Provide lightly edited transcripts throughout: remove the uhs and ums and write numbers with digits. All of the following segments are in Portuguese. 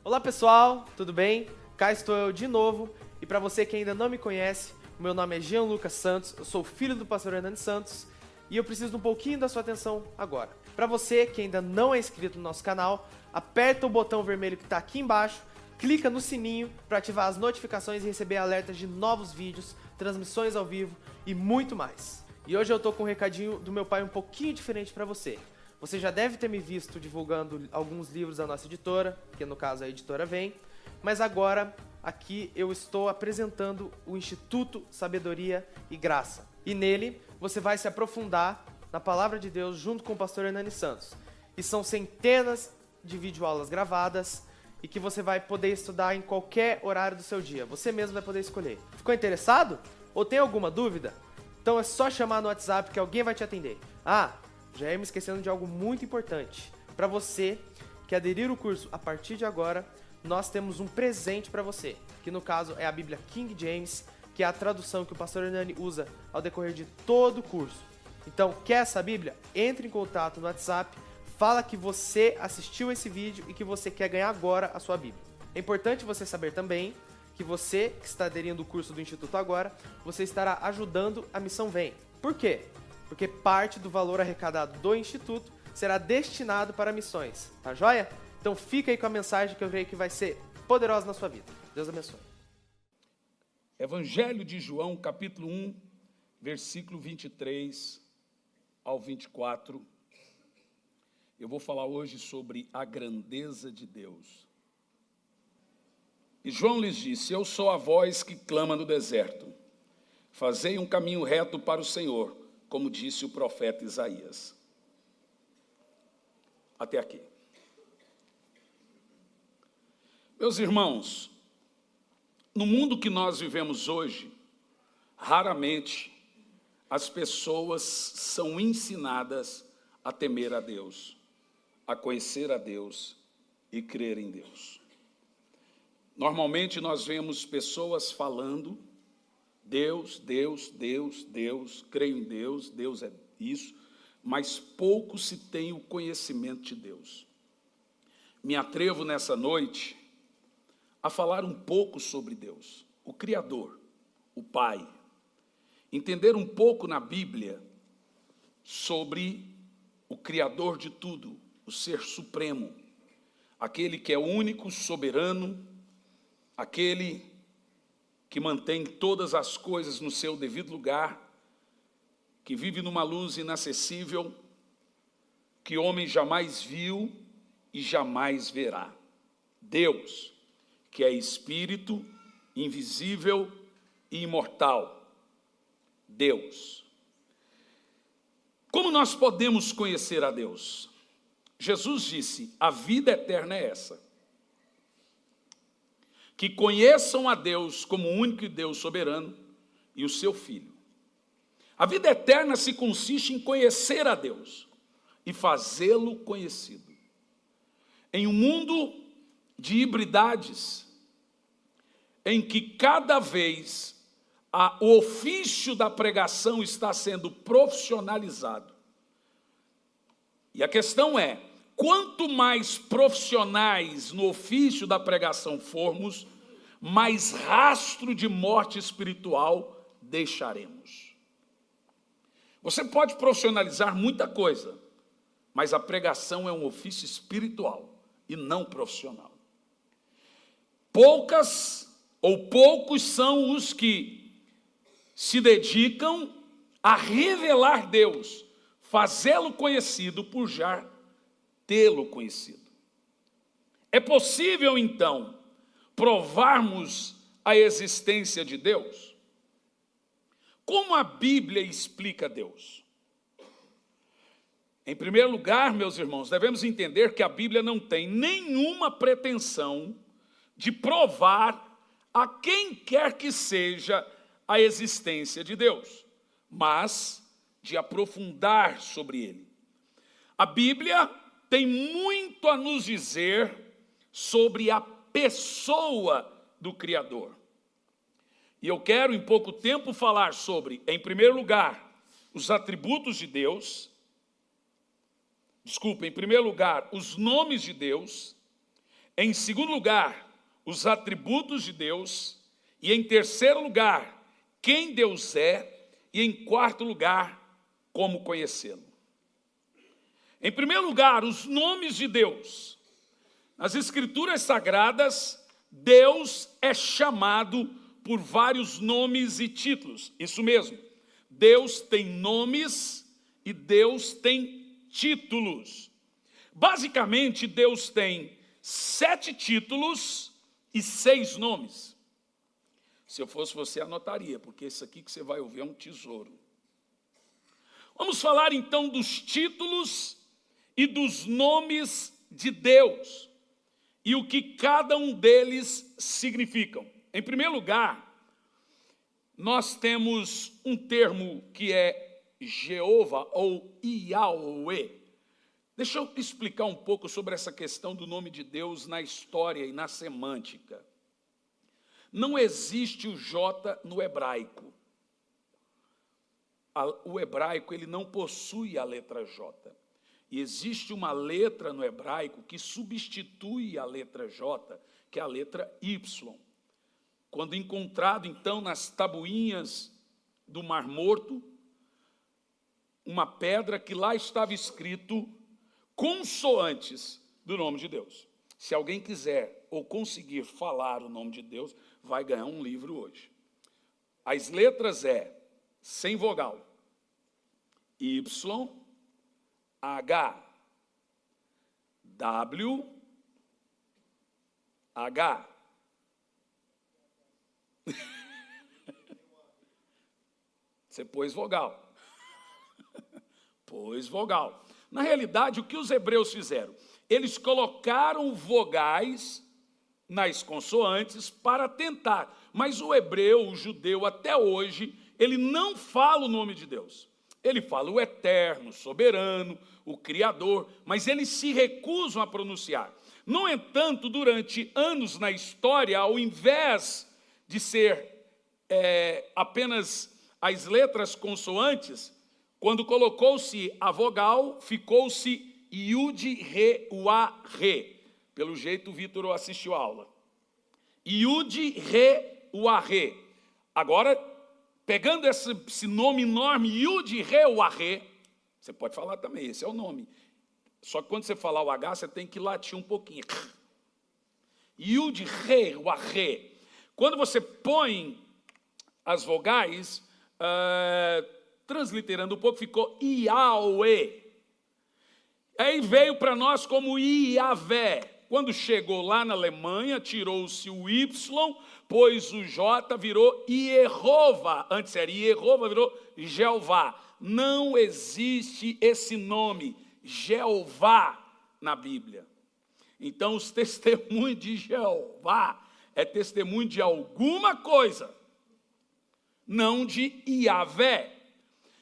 Olá pessoal, tudo bem? Cá estou eu de novo e para você que ainda não me conhece, o meu nome é Jean Lucas Santos, eu sou filho do pastor Hernani Santos e eu preciso de um pouquinho da sua atenção agora. Para você que ainda não é inscrito no nosso canal, aperta o botão vermelho que está aqui embaixo, clica no sininho para ativar as notificações e receber alertas de novos vídeos, transmissões ao vivo e muito mais. E hoje eu tô com um recadinho do meu pai um pouquinho diferente para você. Você já deve ter me visto divulgando alguns livros da nossa editora, que no caso a editora Vem, mas agora aqui eu estou apresentando o Instituto Sabedoria e Graça. E nele você vai se aprofundar na Palavra de Deus junto com o pastor Hernani Santos. E são centenas de videoaulas gravadas e que você vai poder estudar em qualquer horário do seu dia. Você mesmo vai poder escolher. Ficou interessado? Ou tem alguma dúvida? Então é só chamar no WhatsApp que alguém vai te atender. Já ia me esquecendo de algo muito importante. Para você que aderir o curso a partir de agora, nós temos um presente para você, que no caso é a Bíblia King James, que é a tradução que o pastor Hernani usa ao decorrer de todo o curso. Então, quer essa Bíblia? Entre em contato no WhatsApp, fala que você assistiu esse vídeo e que você quer ganhar agora a sua Bíblia. É importante você saber também que você que está aderindo ao curso do Instituto agora, você estará ajudando a Missão Vem. Por quê? Porque parte do valor arrecadado do Instituto será destinado para missões, tá joia? Então fica aí com a mensagem que eu creio que vai ser poderosa na sua vida. Deus abençoe. Evangelho de João, capítulo 1, versículo 23 ao 24. Eu vou falar hoje sobre a grandeza de Deus. E João lhes disse: eu sou a voz que clama no deserto. Fazei um caminho reto para o Senhor, como disse o profeta Isaías. Até aqui. Meus irmãos, no mundo que nós vivemos hoje, raramente as pessoas são ensinadas a temer a Deus, a conhecer a Deus e crer em Deus. Normalmente nós vemos pessoas falando Deus, Deus, Deus, Deus, creio em Deus, Deus é isso, mas pouco se tem o conhecimento de Deus. Me atrevo nessa noite a falar um pouco sobre Deus, o Criador, o Pai. Entender um pouco na Bíblia sobre o Criador de tudo, o Ser Supremo, aquele que é único, soberano, aquele que mantém todas as coisas no seu devido lugar, que vive numa luz inacessível, que homem jamais viu e jamais verá. Deus, que é Espírito, invisível e imortal. Deus. Como nós podemos conhecer a Deus? Jesus disse: a vida eterna é essa, que conheçam a Deus como o único Deus soberano e o seu Filho. A vida eterna se consiste em conhecer a Deus e fazê-lo conhecido. Em um mundo de hibridades, em que cada vez o ofício da pregação está sendo profissionalizado. E a questão é, quanto mais profissionais no ofício da pregação formos, mais rastro de morte espiritual deixaremos. Você pode profissionalizar muita coisa, mas a pregação é um ofício espiritual e não profissional. Poucas ou poucos são os que se dedicam a revelar Deus, fazê-lo conhecido por já tê-lo conhecido. É possível, então, provarmos a existência de Deus? Como a Bíblia explica Deus? Em primeiro lugar, meus irmãos, devemos entender que a Bíblia não tem nenhuma pretensão de provar a quem quer que seja a existência de Deus, mas de aprofundar sobre ele. A Bíblia tem muito a nos dizer sobre a pessoa do Criador. E eu quero, em pouco tempo, falar sobre, em primeiro lugar, os atributos de Deus. Em primeiro lugar, os nomes de Deus. Em segundo lugar, os atributos de Deus. E em terceiro lugar, quem Deus é. E em quarto lugar, como conhecê-lo. Em primeiro lugar, os nomes de Deus. Nas Escrituras Sagradas, Deus é chamado por vários nomes e títulos. Isso mesmo, Deus tem nomes e Deus tem títulos. Basicamente, Deus tem 7 títulos e 6 nomes. Se eu fosse você, anotaria, porque isso aqui que você vai ouvir é um tesouro. Vamos falar então dos títulos e dos nomes de Deus e o que cada um deles significam. Em primeiro lugar, nós temos um termo que é Jeová ou Yahweh. Deixa eu explicar um pouco sobre essa questão do nome de Deus na história e na semântica. Não existe o J no hebraico. O hebraico ele não possui a letra J. E existe uma letra no hebraico que substitui a letra J, que é a letra Y. Quando encontrado, então, nas tabuinhas do Mar Morto, uma pedra que lá estava escrito consoantes do nome de Deus. Se alguém quiser ou conseguir falar o nome de Deus, vai ganhar um livro hoje. As letras sem vogal, Y, H, W, H. Você pôs vogal. Pôs vogal. Na realidade, o que os hebreus fizeram? Eles colocaram vogais nas consoantes para tentar. Mas o hebreu, o judeu, até hoje, ele não fala o nome de Deus. Ele fala o eterno, soberano, o criador, mas eles se recusam a pronunciar. No entanto, durante anos na história, ao invés de ser apenas as letras consoantes, quando colocou-se a vogal, ficou-se Yud, Re, Ua, Re. Pelo jeito, o Vitor assistiu a aula. Yud, Re, Ua, Re. Agora, pegando esse nome enorme, Yud, Re, Ua, Re, você pode falar também, esse é o nome. Só que quando você falar o H, você tem que latir um pouquinho. Yud, Re, Ua, Re. Quando você põe as vogais, transliterando um pouco, ficou Yahweh. Aí veio para nós como Iavé. Quando chegou lá na Alemanha, tirou-se o Y, pois o J virou Yehová. Antes era Yehová, virou Jeová. Não existe esse nome, Jeová, na Bíblia. Então, os testemunhos de Jeová é testemunho de alguma coisa, não de Iavé.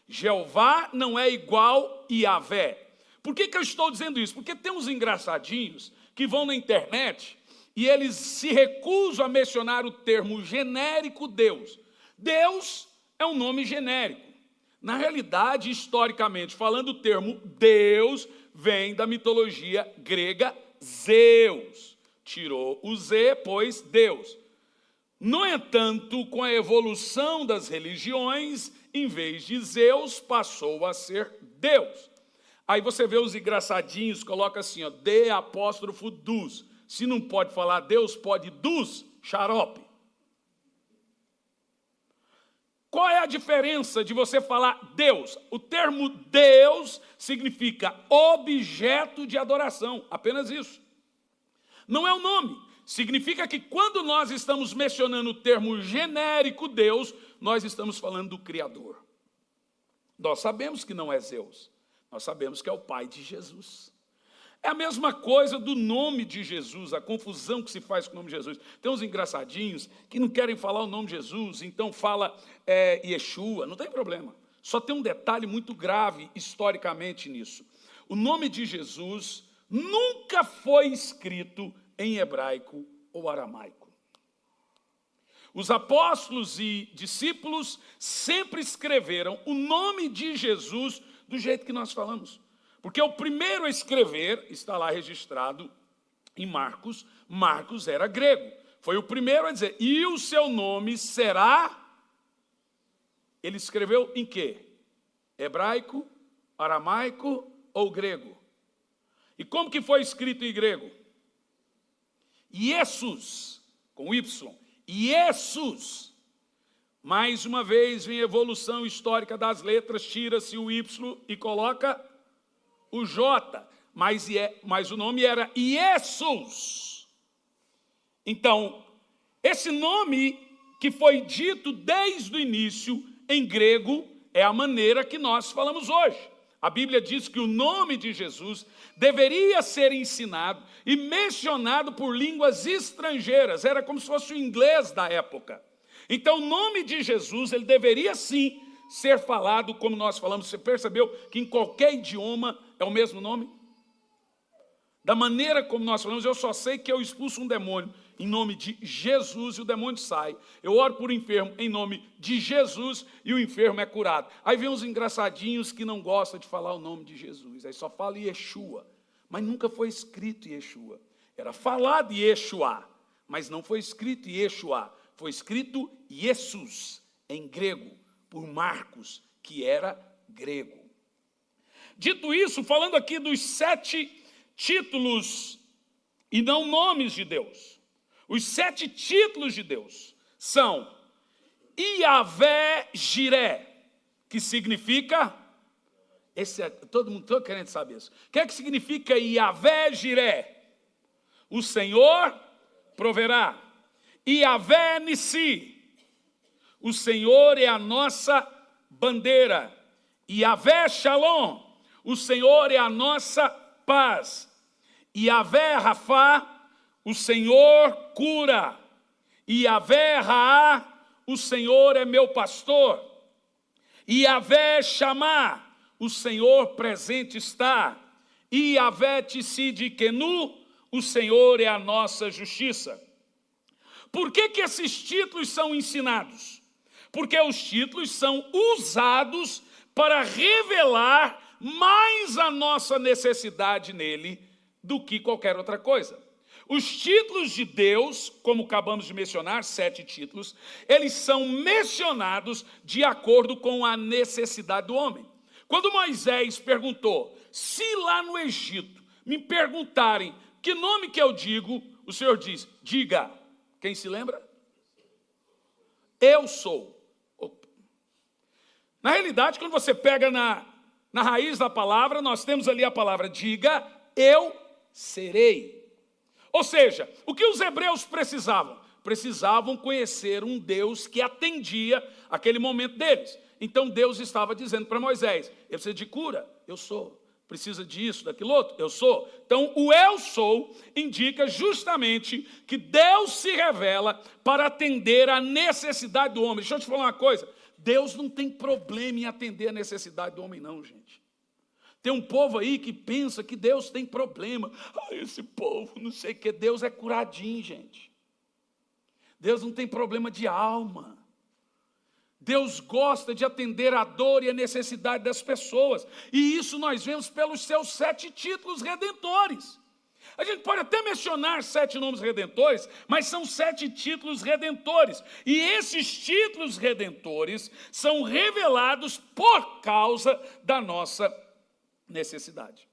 Jeová não é igual Iavé. Por que eu estou dizendo isso? Porque tem uns engraçadinhos que vão na internet e eles se recusam a mencionar o termo genérico Deus. Deus é um nome genérico. Na realidade, historicamente falando, o termo Deus vem da mitologia grega Zeus. Tirou o Z, pois Deus. No entanto, com a evolução das religiões, em vez de Zeus, passou a ser Deus. Aí você vê os engraçadinhos, coloca assim, ó, D''dus. Se não pode falar Deus, pode dus, xarope. Qual é a diferença de você falar Deus? O termo Deus significa objeto de adoração, apenas isso. Não é o nome. Significa que quando nós estamos mencionando o termo genérico Deus, nós estamos falando do Criador. Nós sabemos que não é Zeus. Nós sabemos que é o pai de Jesus. É a mesma coisa do nome de Jesus, a confusão que se faz com o nome de Jesus. Tem uns engraçadinhos que não querem falar o nome de Jesus, então fala Yeshua, não tem problema. Só tem um detalhe muito grave historicamente nisso. O nome de Jesus nunca foi escrito em hebraico ou aramaico. Os apóstolos e discípulos sempre escreveram o nome de Jesus do jeito que nós falamos. Porque o primeiro a escrever, está lá registrado em Marcos, Marcos era grego. Foi o primeiro a dizer, e o seu nome será... Ele escreveu em quê? Hebraico, aramaico ou grego? E como que foi escrito em grego? Iesus, com Y. Iesus. Mais uma vez, em evolução histórica das letras, tira-se o Y e coloca o J. Mas o nome era Iesus. Então, esse nome que foi dito desde o início em grego é a maneira que nós falamos hoje. A Bíblia diz que o nome de Jesus deveria ser ensinado e mencionado por línguas estrangeiras. Era como se fosse o inglês da época. Então, o nome de Jesus, ele deveria sim ser falado como nós falamos. Você percebeu que em qualquer idioma é o mesmo nome? Da maneira como nós falamos, eu só sei que eu expulso um demônio em nome de Jesus e o demônio sai. Eu oro por um enfermo em nome de Jesus e o enfermo é curado. Aí vem uns engraçadinhos que não gostam de falar o nome de Jesus. Aí só fala Yeshua, mas nunca foi escrito Yeshua. Era falado Yeshua, mas não foi escrito Yeshua. Foi escrito Jesus, em grego, por Marcos, que era grego. Dito isso, falando aqui dos 7 títulos e não nomes de Deus. Os 7 títulos de Deus são Yahvé Jiré, que significa... todo mundo está querendo saber isso. O que é que significa Yahvé Jiré? O Senhor proverá. Yahvé Nissi, o Senhor é a nossa bandeira. Yahvé Shalom, o Senhor é a nossa paz. Yahvé Rafá, o Senhor cura. Yahvé Raá, o Senhor é meu pastor. Yahvé Chamá, o Senhor presente está. Yahvé Tissidikenu, o Senhor é a nossa justiça. Por que esses títulos são ensinados? Porque os títulos são usados para revelar mais a nossa necessidade nele do que qualquer outra coisa. Os títulos de Deus, como acabamos de mencionar, 7 títulos, eles são mencionados de acordo com a necessidade do homem. Quando Moisés perguntou, se lá no Egito me perguntarem que nome que eu digo, o Senhor diz, diga. Quem se lembra? Eu sou. Opa. Na realidade, quando você pega na raiz da palavra, nós temos ali a palavra diga, eu serei. Ou seja, o que os hebreus precisavam? Precisavam conhecer um Deus que atendia aquele momento deles. Então Deus estava dizendo para Moisés, ele precisa de cura? Eu sou. Precisa disso, daquilo outro? Eu sou. Então, o eu sou indica justamente que Deus se revela para atender a necessidade do homem. Deixa eu te falar uma coisa. Deus não tem problema em atender a necessidade do homem, não, gente. Tem um povo aí que pensa que Deus tem problema. Esse povo, não sei o que. Deus é curadinho, gente. Deus não tem problema de alma. Deus gosta de atender a dor e a necessidade das pessoas. E isso nós vemos pelos seus 7 títulos redentores. A gente pode até mencionar 7 nomes redentores, mas são 7 títulos redentores. E esses títulos redentores são revelados por causa da nossa necessidade.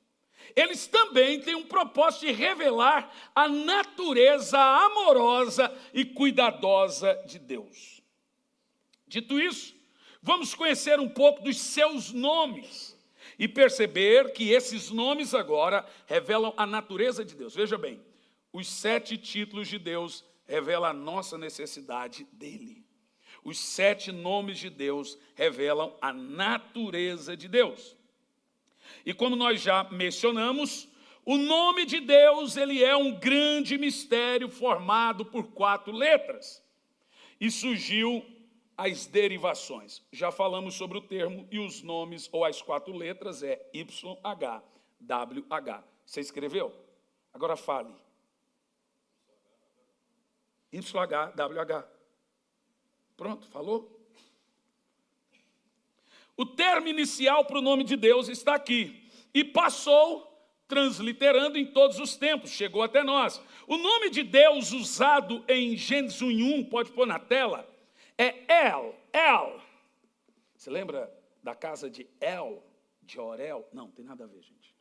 Eles também têm um propósito de revelar a natureza amorosa e cuidadosa de Deus. Dito isso, vamos conhecer um pouco dos seus nomes e perceber que esses nomes agora revelam a natureza de Deus. Veja bem, os 7 títulos de Deus revelam a nossa necessidade dele. Os 7 nomes de Deus revelam a natureza de Deus. E como nós já mencionamos, o nome de Deus, ele é um grande mistério formado por 4 letras. E surgiu as derivações. Já falamos sobre o termo e os nomes, ou as 4 letras, é YH, WH. Você escreveu? Agora fale. YH, WH. Pronto, falou? O termo inicial para o nome de Deus está aqui. E passou transliterando em todos os tempos, chegou até nós. O nome de Deus usado em Gênesis 1:1, pode pôr na tela, é El. Você lembra da casa de El, de Orel? Não, tem nada a ver, gente.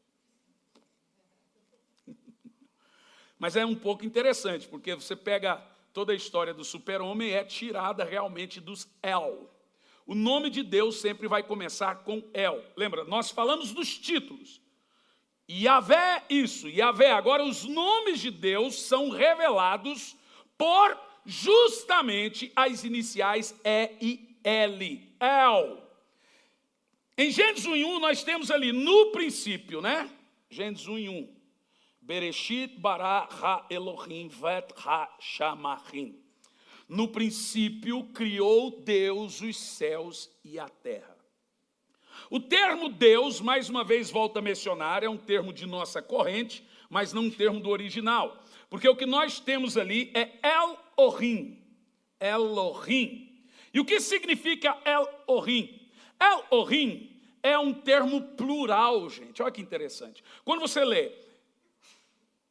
Mas é um pouco interessante, porque você pega toda a história do super-homem, é tirada realmente dos El. O nome de Deus sempre vai começar com El. Lembra, nós falamos dos títulos. Yahvé, isso, Yahvé. Agora, os nomes de Deus são revelados por justamente as iniciais E e L. El. Em Gênesis 1:1, nós temos ali, no princípio, né? Gênesis 1:1. Bereshit bara ha Elohim vet ha shamachim. No princípio, criou Deus os céus e a terra. O termo Deus, mais uma vez volta a mencionar, é um termo de nossa corrente, mas não um termo do original. Porque o que nós temos ali é Elohim. Elohim. E o que significa Elohim? Elohim é um termo plural, gente. Olha que interessante. Quando você lê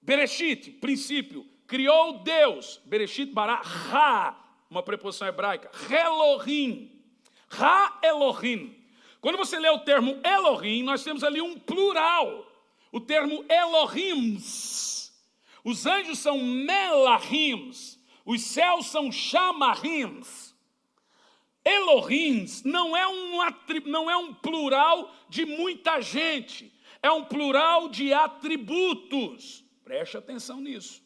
Bereshit, princípio, criou Deus, Bereshit bara ha, uma preposição hebraica, Elohim, ha Elohim. Quando você lê o termo Elohim, nós temos ali um plural, o termo Elohims. Os anjos são Melahims, os céus são Shamahims. Elohims não é um plural de muita gente, é um plural de atributos. Preste atenção nisso.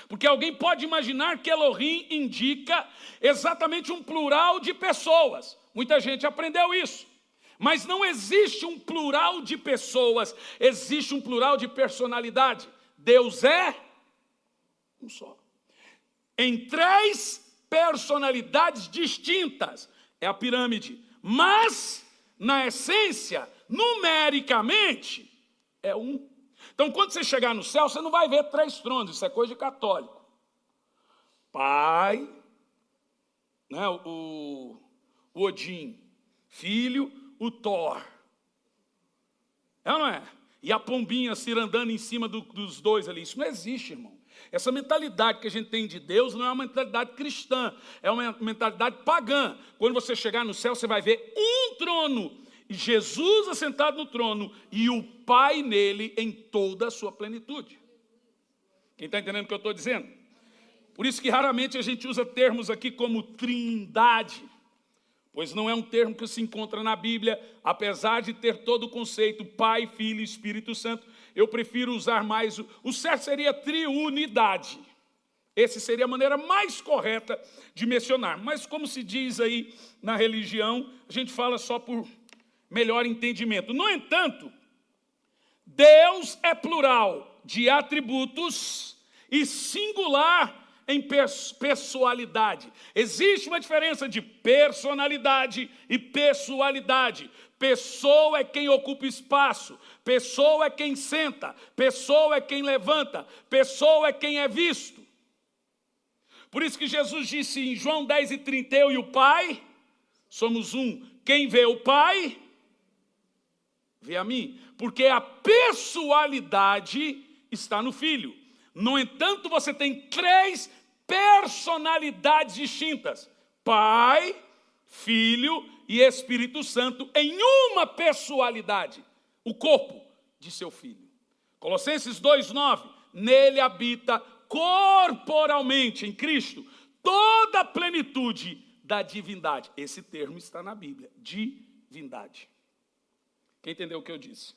Porque alguém pode imaginar que Elohim indica exatamente um plural de pessoas. Muita gente aprendeu isso. Mas não existe um plural de pessoas, existe um plural de personalidade. Deus é um só. Em 3 personalidades distintas. É a pirâmide. Mas, na essência, numericamente, é um. Então, quando você chegar no céu, você não vai ver 3 tronos, isso é coisa de católico. Pai, né, o Odin, filho, o Thor. É ou não é? E a pombinha cirandando em cima dos dois ali. Isso não existe, irmão. Essa mentalidade que a gente tem de Deus não é uma mentalidade cristã, é uma mentalidade pagã. Quando você chegar no céu, você vai ver um trono, e Jesus assentado no trono, e o Pai nele em toda a sua plenitude. Quem está entendendo o que eu estou dizendo? Por isso que raramente a gente usa termos aqui como trindade, pois não é um termo que se encontra na Bíblia, apesar de ter todo o conceito Pai, Filho e Espírito Santo. Eu prefiro usar mais, o certo seria triunidade. Essa seria a maneira mais correta de mencionar. Mas como se diz aí na religião, a gente fala só por melhor entendimento. No entanto, Deus é plural de atributos e singular em pessoalidade. Existe uma diferença de personalidade e pessoalidade. Pessoa é quem ocupa espaço, pessoa é quem senta, pessoa é quem levanta, pessoa é quem é visto. Por isso que Jesus disse em João 10:30, eu e o Pai somos um. Quem vê o Pai, vê a mim. Porque a pessoalidade está no Filho. No entanto, você tem 3 personalidades distintas. Pai, Filho e Espírito Santo em uma pessoalidade. O corpo de seu Filho. Colossenses 2:9. Nele habita corporalmente, em Cristo, toda a plenitude da divindade. Esse termo está na Bíblia. Divindade. Quem entendeu o que eu disse?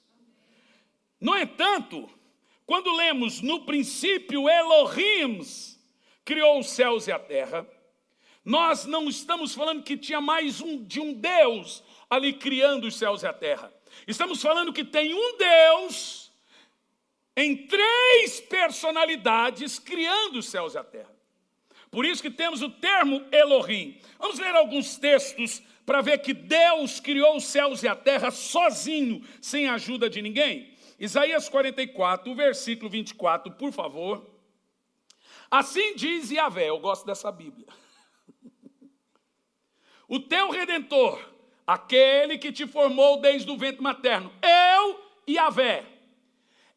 No entanto, quando lemos no princípio Elohim criou os céus e a terra, nós não estamos falando que tinha mais de um Deus ali criando os céus e a terra. Estamos falando que tem um Deus em 3 personalidades criando os céus e a terra. Por isso que temos o termo Elohim. Vamos ler alguns textos para ver que Deus criou os céus e a terra sozinho, sem a ajuda de ninguém. Isaías 44, versículo 24, por favor. Assim diz Yahvé, eu gosto dessa Bíblia. O teu Redentor, aquele que te formou desde o ventre materno, eu, Yahvé,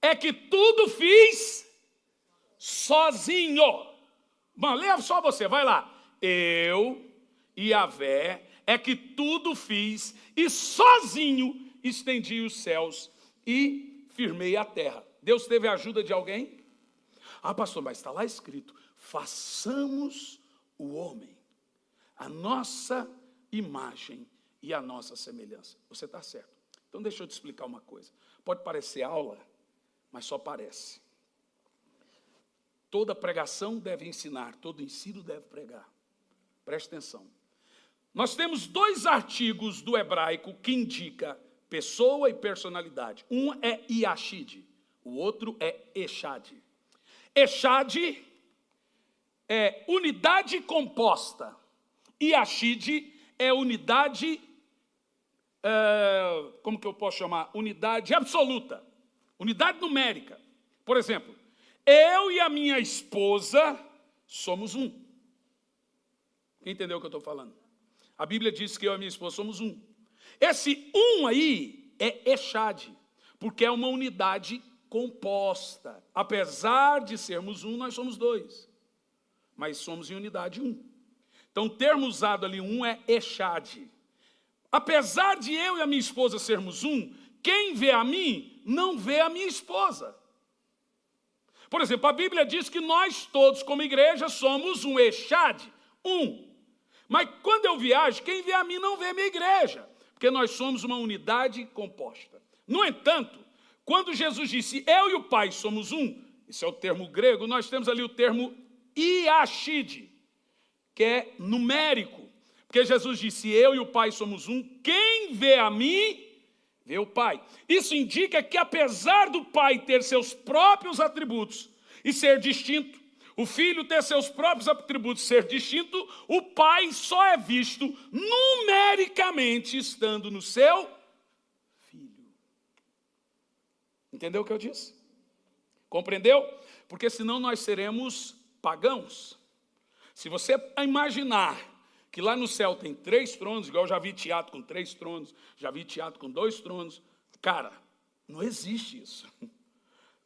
é que tudo fiz sozinho. Bom, leva só você, vai lá. Eu, Yahvé, é que tudo fiz e sozinho estendi os céus e firmei a terra. Deus teve a ajuda de alguém? Ah, pastor, mas está lá escrito, façamos o homem, a nossa imagem e a nossa semelhança. Você está certo. Então deixa eu te explicar uma coisa. Pode parecer aula, mas só parece. Toda pregação deve ensinar, todo ensino deve pregar. Preste atenção. Nós temos 2 artigos do hebraico que indica pessoa e personalidade. Um é Yashid, o outro é Eshad. Eshad é unidade composta. Yashid é unidade, como que eu posso chamar? Unidade absoluta, unidade numérica. Por exemplo, eu e a minha esposa somos um. Quem entendeu o que eu estou falando? A Bíblia diz que eu e a minha esposa somos um. Esse um aí é Eshad, porque é uma unidade composta. Apesar de sermos um, nós somos 2. Mas somos em unidade um. Então o termo usado ali, um, é Eshad. Apesar de eu e a minha esposa sermos um, quem vê a mim, não vê a minha esposa. Por exemplo, a Bíblia diz que nós todos, como igreja, somos um Eshad, um. Mas quando eu viajo, quem vê a mim não vê a minha igreja, porque nós somos uma unidade composta. No entanto, quando Jesus disse, eu e o Pai somos um, esse é o termo grego, nós temos ali o termo Yashid, que é numérico, porque Jesus disse, eu e o Pai somos um, quem vê a mim, vê o Pai. Isso indica que apesar do Pai ter seus próprios atributos e ser distinto, o Filho ter seus próprios atributos e ser distinto, o Pai só é visto numericamente estando no seu Filho. Entendeu o que eu disse? Compreendeu? Porque senão nós seremos pagãos. Se você imaginar que lá no céu tem 3 tronos, igual eu já vi teatro com 3 tronos, já vi teatro com 2 tronos, cara, não existe isso.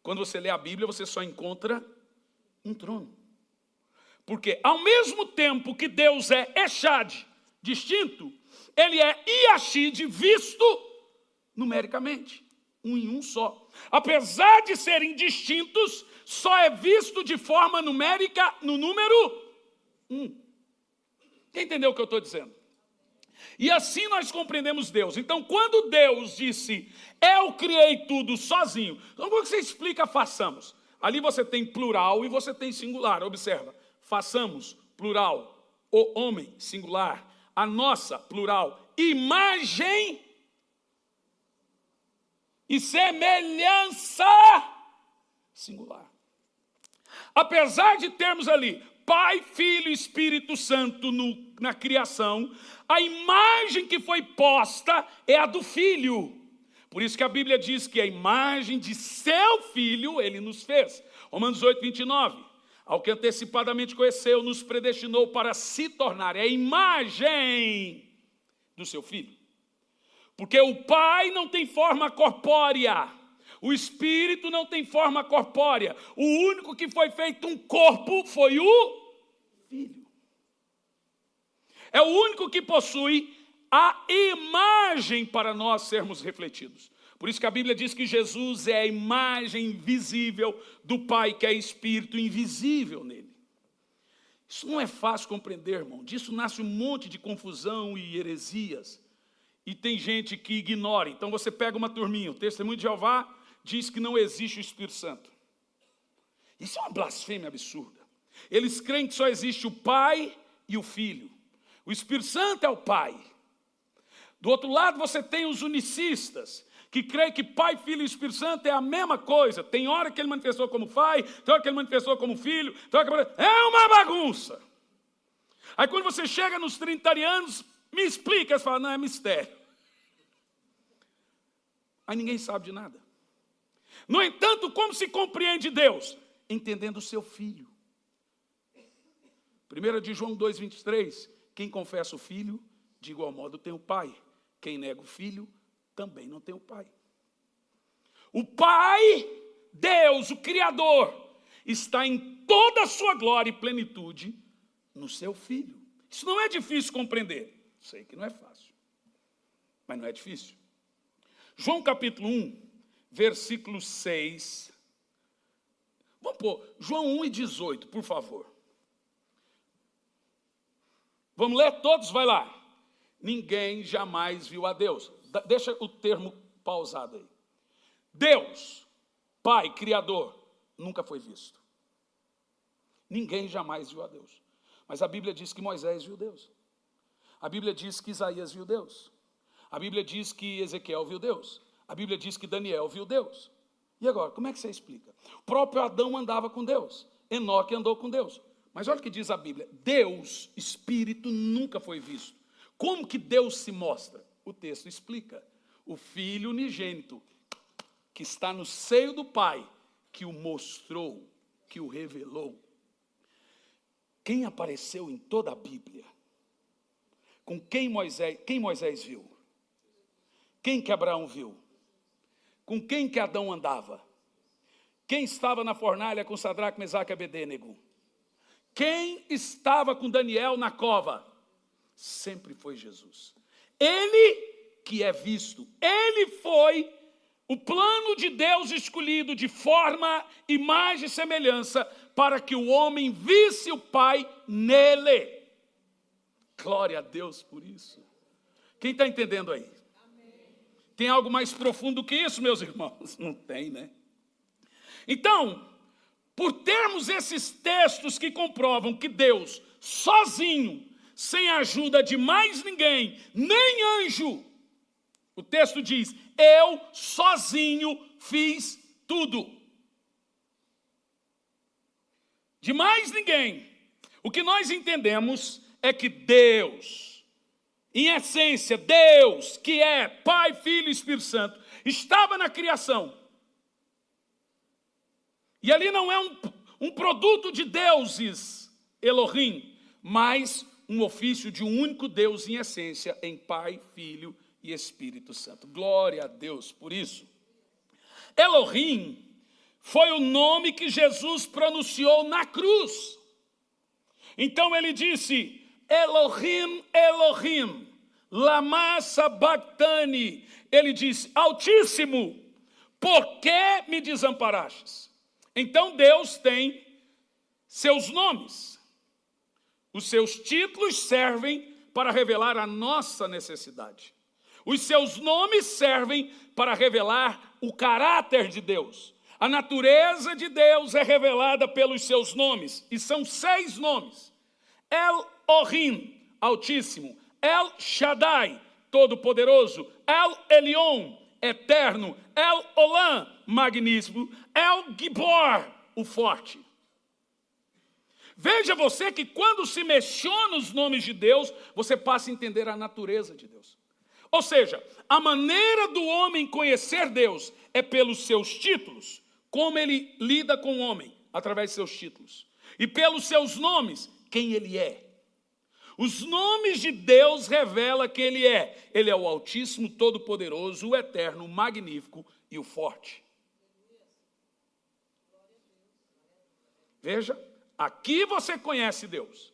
Quando você lê a Bíblia, você só encontra um trono. Porque ao mesmo tempo que Deus é Eshad, distinto, ele é Yashid, visto numericamente, um em um só. Apesar de serem distintos, só é visto de forma numérica no número 1. Quem entendeu o que eu estou dizendo? E assim nós compreendemos Deus. Então, quando Deus disse, eu criei tudo sozinho, então como você explica façamos? Ali você tem plural e você tem singular. Observa, façamos, plural, o homem, singular, a nossa, plural, imagem e semelhança, singular. Apesar de termos ali Pai, Filho e Espírito Santo na criação, a imagem que foi posta é a do Filho. Por isso que a Bíblia diz que a imagem de seu Filho ele nos fez. Romanos 8, 29. Ao que antecipadamente conheceu, nos predestinou para se tornar a imagem do seu Filho. Porque o Pai não tem forma corpórea, o Espírito não tem forma corpórea. O único que foi feito um corpo foi o Filho. É o único que possui a imagem para nós sermos refletidos. Por isso que a Bíblia diz que Jesus é a imagem visível do Pai, que é Espírito invisível nele. Isso não é fácil compreender, irmão. Disso nasce um monte de confusão e heresias. E tem gente que ignora. Então você pega uma turminha, o Testemunho de Jeová diz que não existe o Espírito Santo. Isso é uma blasfêmia absurda. Eles creem que só existe o Pai e o Filho. O Espírito Santo é o Pai. Do outro lado você tem os unicistas, que creem que Pai, Filho e Espírito Santo é a mesma coisa. Tem hora que ele manifestou como Pai, tem hora que ele manifestou como Filho, tem hora que... É uma bagunça. Aí quando você chega nos trinitarianos, me explica, eles falam, não, é mistério. Aí ninguém sabe de nada. No entanto, como se compreende Deus? Entendendo o seu Filho. 1 de João 2, 23, quem confessa o Filho, de igual modo tem o Pai. Quem nega o Filho, também não tem o Pai. O Pai Deus, o Criador, está em toda a sua glória e plenitude no seu Filho. Isso não é difícil compreender. Sei que não é fácil, mas não é difícil. João capítulo 1, versículo 6. Vamos pôr João 1:18, por favor. Vamos ler todos? Vai lá. Ninguém jamais viu a Deus. Deixa o termo pausado aí. Deus, Pai, Criador, nunca foi visto. Ninguém jamais viu a Deus. Mas a Bíblia diz que Moisés viu Deus. A Bíblia diz que Isaías viu Deus. A Bíblia diz que Ezequiel viu Deus. A Bíblia diz que Daniel viu Deus. E agora, como é que você explica? O próprio Adão andava com Deus. Enoque andou com Deus. Mas olha o que diz a Bíblia. Deus, Espírito, nunca foi visto. Como que Deus se mostra? O texto explica. O Filho unigênito, que está no seio do Pai, que o mostrou, que o revelou. Quem apareceu em toda a Bíblia? Com quem Moisés viu? Quem que Abraão viu? Com quem que Adão andava? Quem estava na fornalha com Sadraque, Mesaque e Abedênego? Quem estava com Daniel na cova? Sempre foi Jesus. Ele que é visto, ele foi o plano de Deus escolhido de forma, imagem e semelhança para que o homem visse o Pai nele. Glória a Deus por isso. Quem está entendendo aí? Tem algo mais profundo que isso, meus irmãos? Não tem, né? Então, por termos esses textos que comprovam que Deus, sozinho, sem a ajuda de mais ninguém, nem anjo, o texto diz, eu sozinho fiz tudo. De mais ninguém. O que nós entendemos é que Deus, em essência, Deus, que é Pai, Filho e Espírito Santo, estava na criação. E ali não é um produto de deuses, Elohim, mas um ofício de um único Deus em essência, em Pai, Filho e Espírito Santo. Glória a Deus por isso. Elohim foi o nome que Jesus pronunciou na cruz. Então ele disse, Elohim, Elohim, lama sabachthani. Ele disse, Altíssimo, por que me desamparastes? Então Deus tem seus nomes. Os seus títulos servem para revelar a nossa necessidade. Os seus nomes servem para revelar o caráter de Deus. A natureza de Deus é revelada pelos seus nomes. E são 6 nomes. El-Ohim, Altíssimo. El-Shaddai, Todo-Poderoso. El-Elion, Eterno. El-Olam, Magnífico. El-Gibor, o Forte. Veja você que quando se menciona os nomes de Deus, você passa a entender a natureza de Deus. Ou seja, a maneira do homem conhecer Deus é pelos seus títulos, como ele lida com o homem, através de seus títulos. E pelos seus nomes, quem ele é. Os nomes de Deus revelam quem ele é. Ele é o Altíssimo, Todo-Poderoso, o Eterno, o Magnífico e o Forte. Veja, aqui você conhece Deus.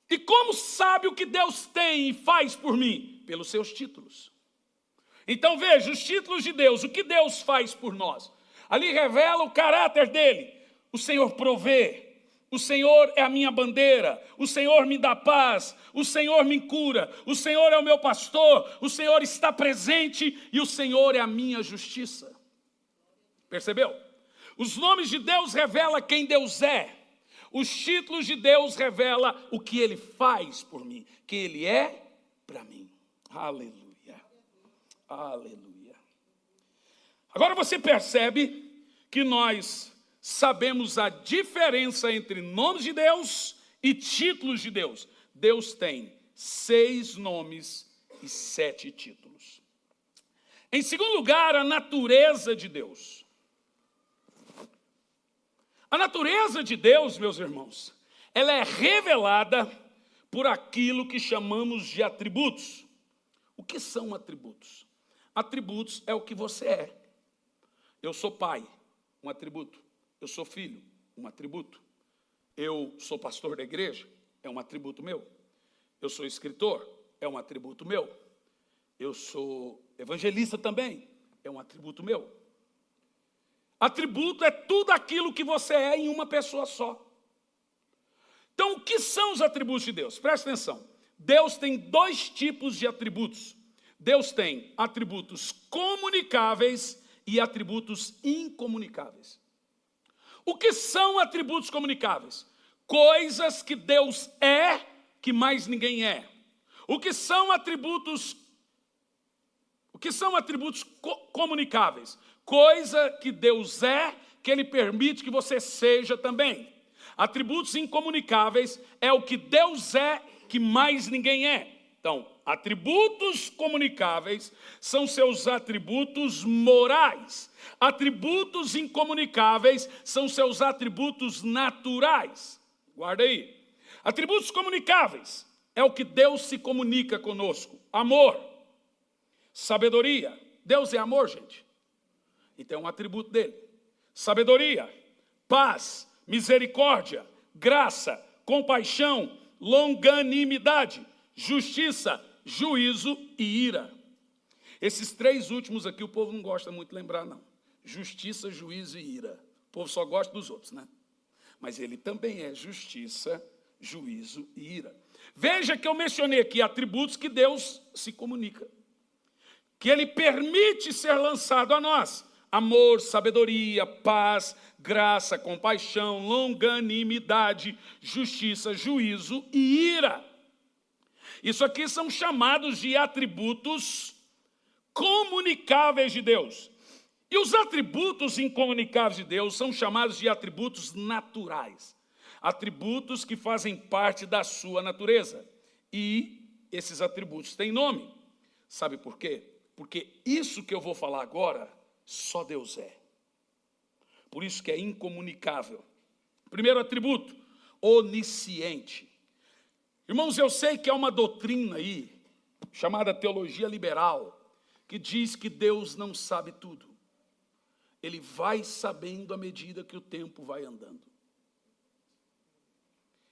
E como sabe o que Deus tem e faz por mim? Pelos seus títulos. Então veja, os títulos de Deus, o que Deus faz por nós. Ali revela o caráter dele. O Senhor provê, o Senhor é a minha bandeira, o Senhor me dá paz, o Senhor me cura, o Senhor é o meu pastor, o Senhor está presente e o Senhor é a minha justiça. Percebeu? Os nomes de Deus revelam quem Deus é. Os títulos de Deus revelam o que Ele faz por mim, quem Ele é para mim. Aleluia, aleluia. Agora você percebe que nós sabemos a diferença entre nomes de Deus e títulos de Deus. Deus tem 6 nomes e 7 títulos. Em segundo lugar, a natureza de Deus. A natureza de Deus, meus irmãos, ela é revelada por aquilo que chamamos de atributos. O que são atributos? Atributos é o que você é. Eu sou pai, um atributo. Eu sou filho, um atributo. Eu sou pastor da igreja, é um atributo meu. Eu sou escritor, é um atributo meu. Eu sou evangelista também, é um atributo meu. Atributo é tudo aquilo que você é em uma pessoa só. Então, o que são os atributos de Deus? Presta atenção. Deus tem dois tipos de atributos. Deus tem atributos comunicáveis e atributos incomunicáveis. O que são atributos comunicáveis? Coisas que Deus é, que mais ninguém é. O que são atributos comunicáveis? Coisa que Deus é, que Ele permite que você seja também. Atributos incomunicáveis é o que Deus é, que mais ninguém é. Então, atributos comunicáveis são seus atributos morais. Atributos incomunicáveis são seus atributos naturais. Guarda aí. Atributos comunicáveis é o que Deus se comunica conosco. Amor, sabedoria. Deus é amor, gente. Então é um atributo dele. Sabedoria, paz, misericórdia, graça, compaixão, longanimidade, justiça, juízo e ira. Esses três últimos aqui o povo não gosta muito de lembrar, não. Justiça, juízo e ira. O povo só gosta dos outros, né? Mas ele também é justiça, juízo e ira. Veja que eu mencionei aqui atributos que Deus se comunica, que Ele permite ser lançado a nós. Amor, sabedoria, paz, graça, compaixão, longanimidade, justiça, juízo e ira. Isso aqui são chamados de atributos comunicáveis de Deus. E os atributos incomunicáveis de Deus são chamados de atributos naturais. Atributos que fazem parte da sua natureza. E esses atributos têm nome. Sabe por quê? Porque isso que eu vou falar agora, só Deus é. Por isso que é incomunicável. Primeiro atributo, onisciente. Irmãos, eu sei que é uma doutrina aí, chamada teologia liberal, que diz que Deus não sabe tudo. Ele vai sabendo à medida que o tempo vai andando.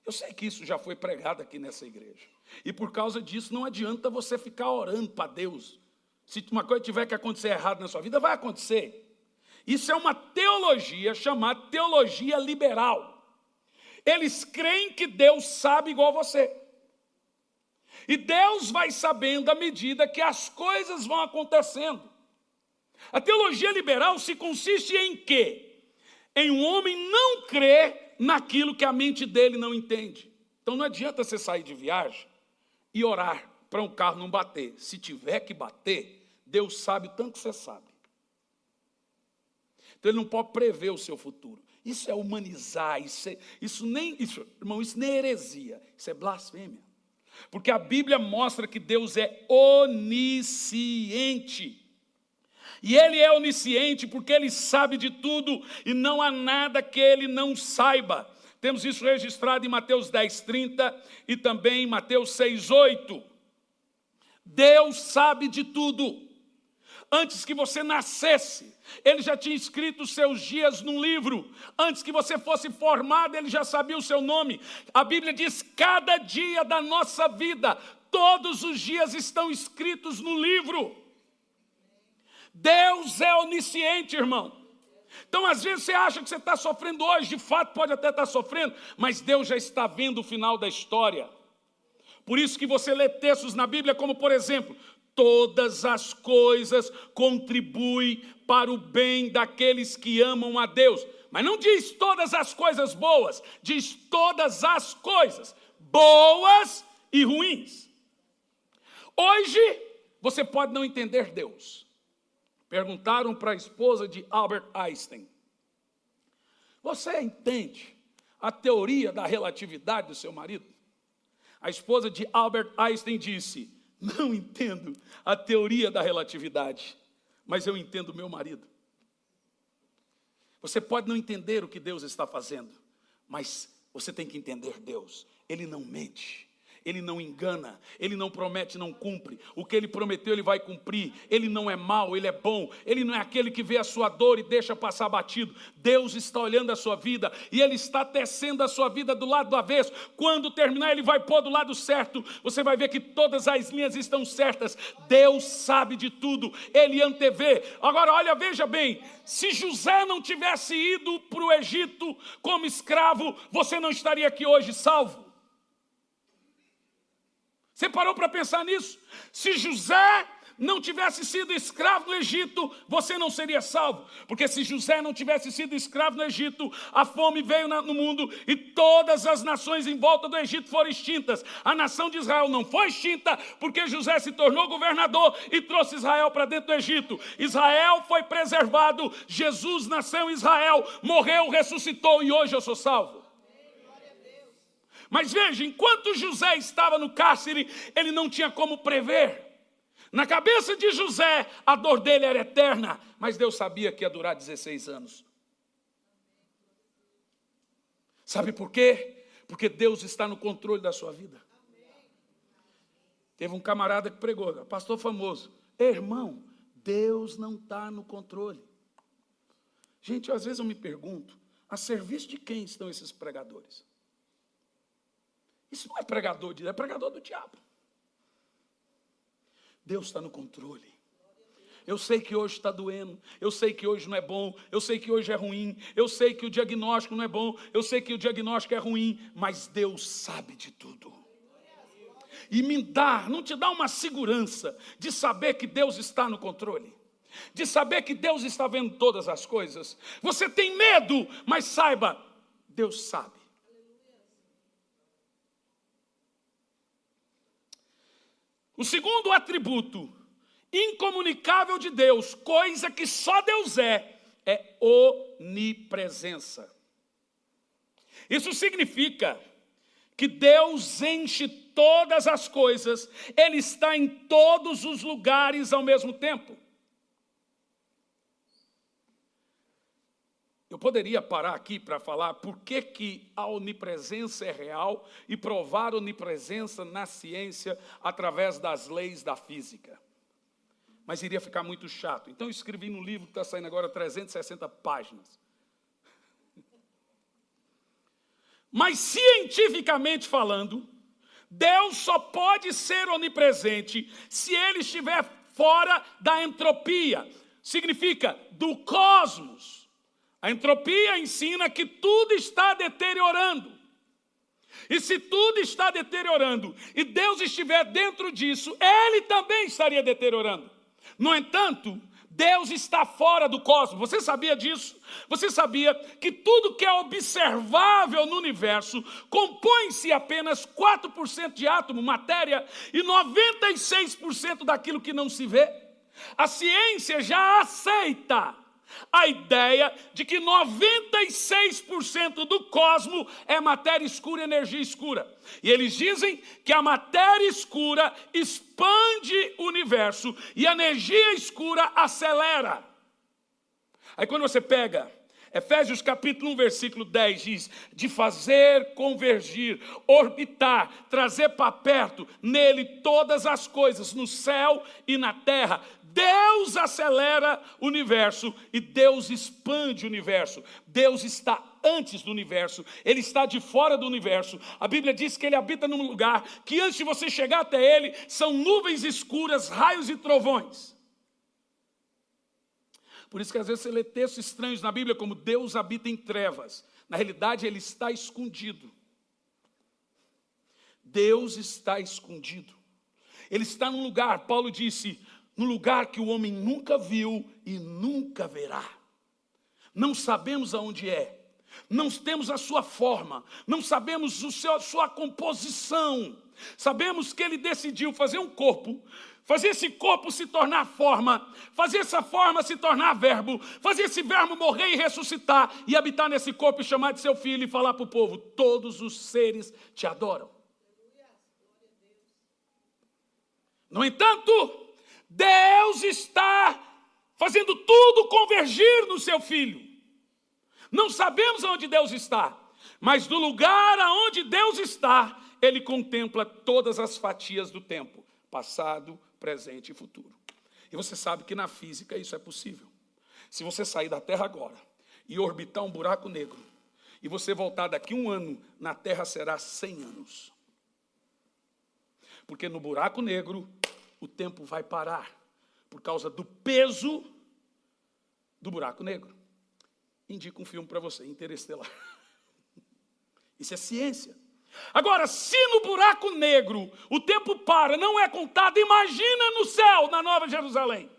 Eu sei que isso já foi pregado aqui nessa igreja. E por causa disso não adianta você ficar orando para Deus. Se uma coisa tiver que acontecer errado na sua vida, vai acontecer. Isso é uma teologia chamada teologia liberal. Eles creem que Deus sabe igual você. E Deus vai sabendo à medida que as coisas vão acontecendo. A teologia liberal se consiste em quê? Em um homem não crer naquilo que a mente dele não entende. Então não adianta você sair de viagem e orar para um carro não bater. Se tiver que bater, Deus sabe o tanto que você sabe. Então ele não pode prever o seu futuro. Isso é humanizar, irmão, isso nem é heresia, isso é blasfêmia. Porque a Bíblia mostra que Deus é onisciente. E Ele é onisciente porque Ele sabe de tudo e não há nada que Ele não saiba. Temos isso registrado em Mateus 10:30 e também em Mateus 6:8. Deus sabe de tudo. Antes que você nascesse, Ele já tinha escrito os seus dias num livro. Antes que você fosse formado, Ele já sabia o seu nome. A Bíblia diz, cada dia da nossa vida, todos os dias estão escritos no livro. Deus é onisciente, irmão. Então, às vezes, você acha que você está sofrendo hoje, de fato pode até estar sofrendo, mas Deus já está vendo o final da história. Por isso que você lê textos na Bíblia como, por exemplo, todas as coisas contribuem para o bem daqueles que amam a Deus. Mas não diz todas as coisas boas, diz todas as coisas boas e ruins. Hoje, você pode não entender Deus. Perguntaram para a esposa de Albert Einstein: você entende a teoria da relatividade do seu marido? A esposa de Albert Einstein disse: não entendo a teoria da relatividade, mas eu entendo o meu marido. Você pode não entender o que Deus está fazendo, mas você tem que entender Deus. Ele não mente, Ele não engana, Ele não promete, não cumpre. O que Ele prometeu, Ele vai cumprir. Ele não é mau, Ele é bom. Ele não é aquele que vê a sua dor e deixa passar batido. Deus está olhando a sua vida e Ele está tecendo a sua vida do lado do avesso. Quando terminar, Ele vai pôr do lado certo. Você vai ver que todas as linhas estão certas. Deus sabe de tudo, Ele antevê. Agora, olha, veja bem, se José não tivesse ido para o Egito como escravo, você não estaria aqui hoje salvo. Você parou para pensar nisso? Se José não tivesse sido escravo no Egito, você não seria salvo. Porque se José não tivesse sido escravo no Egito, a fome veio no mundo e todas as nações em volta do Egito foram extintas. A nação de Israel não foi extinta porque José se tornou governador e trouxe Israel para dentro do Egito. Israel foi preservado, Jesus nasceu em Israel, morreu, ressuscitou e hoje eu sou salvo. Mas veja, enquanto José estava no cárcere, ele não tinha como prever. Na cabeça de José, a dor dele era eterna, mas Deus sabia que ia durar 16 anos. Sabe por quê? Porque Deus está no controle da sua vida. Teve um camarada que pregou, pastor famoso, irmão, Deus não está no controle. Gente, às vezes eu me pergunto, a serviço de quem estão esses pregadores? Isso não é pregador de Deus, é pregador do diabo. Deus está no controle. Eu sei que hoje está doendo, eu sei que hoje não é bom, eu sei que hoje é ruim, eu sei que o diagnóstico não é bom, eu sei que o diagnóstico é ruim, mas Deus sabe de tudo. E não te dá uma segurança de saber que Deus está no controle, de saber que Deus está vendo todas as coisas. Você tem medo, mas saiba, Deus sabe. O segundo atributo incomunicável de Deus, coisa que só Deus é onipresença. Isso significa que Deus enche todas as coisas, Ele está em todos os lugares ao mesmo tempo. Eu poderia parar aqui para falar por que a onipresença é real e provar a onipresença na ciência através das leis da física. Mas iria ficar muito chato. Então eu escrevi no livro que está saindo agora 360 páginas. Mas cientificamente falando, Deus só pode ser onipresente se Ele estiver fora da entropia. Significa do cosmos. A entropia ensina que tudo está deteriorando. E se tudo está deteriorando e Deus estiver dentro disso, Ele também estaria deteriorando. No entanto, Deus está fora do cosmos. Você sabia disso? Você sabia que tudo que é observável no universo compõe-se apenas 4% de átomo, matéria, e 96% daquilo que não se vê? A ciência já aceita a ideia de que 96% do cosmos é matéria escura e energia escura. E eles dizem que a matéria escura expande o universo e a energia escura acelera. Aí quando você pega Efésios capítulo 1, versículo 10 diz, de fazer convergir, orbitar, trazer para perto, nele todas as coisas, no céu e na terra. Deus acelera o universo e Deus expande o universo. Deus está antes do universo, Ele está de fora do universo. A Bíblia diz que Ele habita num lugar que antes de você chegar até Ele, são nuvens escuras, raios e trovões. Por isso que às vezes você lê textos estranhos na Bíblia como Deus habita em trevas. Na realidade, Ele está escondido. Deus está escondido. Ele está num lugar, Paulo disse, num lugar que o homem nunca viu e nunca verá. Não sabemos aonde é. Não temos a sua forma. Não sabemos a sua composição. Sabemos que Ele decidiu fazer um corpo, fazer esse corpo se tornar forma, fazer essa forma se tornar verbo, fazer esse verbo morrer e ressuscitar, e habitar nesse corpo e chamar de seu filho e falar para o povo, todos os seres te adoram. No entanto, Deus está fazendo tudo convergir no seu filho. Não sabemos onde Deus está, mas do lugar aonde Deus está, ele contempla todas as fatias do tempo, passado, presente e futuro. E você sabe que na física isso é possível. Se você sair da Terra agora e orbitar um buraco negro, e você voltar daqui 1 ano, na Terra será 100 anos. Porque no buraco negro, o tempo vai parar, por causa do peso do buraco negro. Indico um filme para você, Interestelar. Isso é ciência. Agora, se no buraco negro o tempo para, não é contado, imagina no céu, na Nova Jerusalém.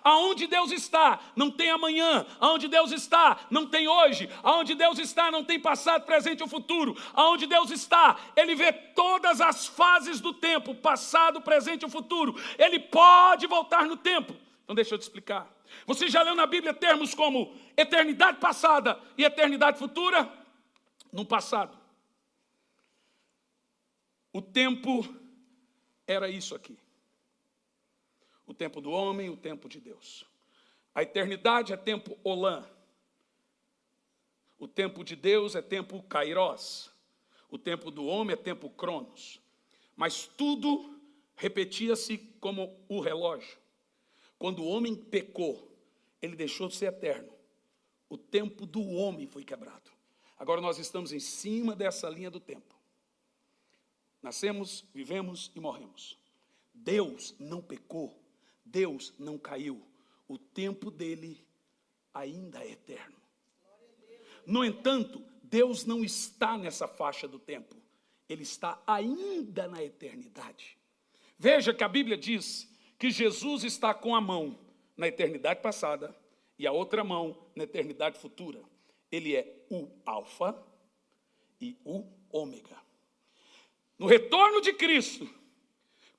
Aonde Deus está, não tem amanhã. Aonde Deus está, não tem hoje. Aonde Deus está, não tem passado, presente ou futuro. Aonde Deus está, Ele vê todas as fases do tempo, passado, presente ou futuro. Ele pode voltar no tempo. Então deixa eu te explicar. Você já leu na Bíblia termos como eternidade passada e eternidade futura? No passado, o tempo era isso aqui. O tempo do homem, o tempo de Deus. A eternidade é tempo Olã. O tempo de Deus é tempo Kairos. O tempo do homem é tempo Cronos. Mas tudo repetia-se como o relógio. Quando o homem pecou, ele deixou de ser eterno. O tempo do homem foi quebrado. Agora nós estamos em cima dessa linha do tempo. Nascemos, vivemos e morremos. Deus não pecou. Deus não caiu. O tempo dele ainda é eterno. No entanto, Deus não está nessa faixa do tempo. Ele está ainda na eternidade. Veja que a Bíblia diz que Jesus está com a mão na eternidade passada e a outra mão na eternidade futura. Ele é o Alfa e o Ômega. No retorno de Cristo,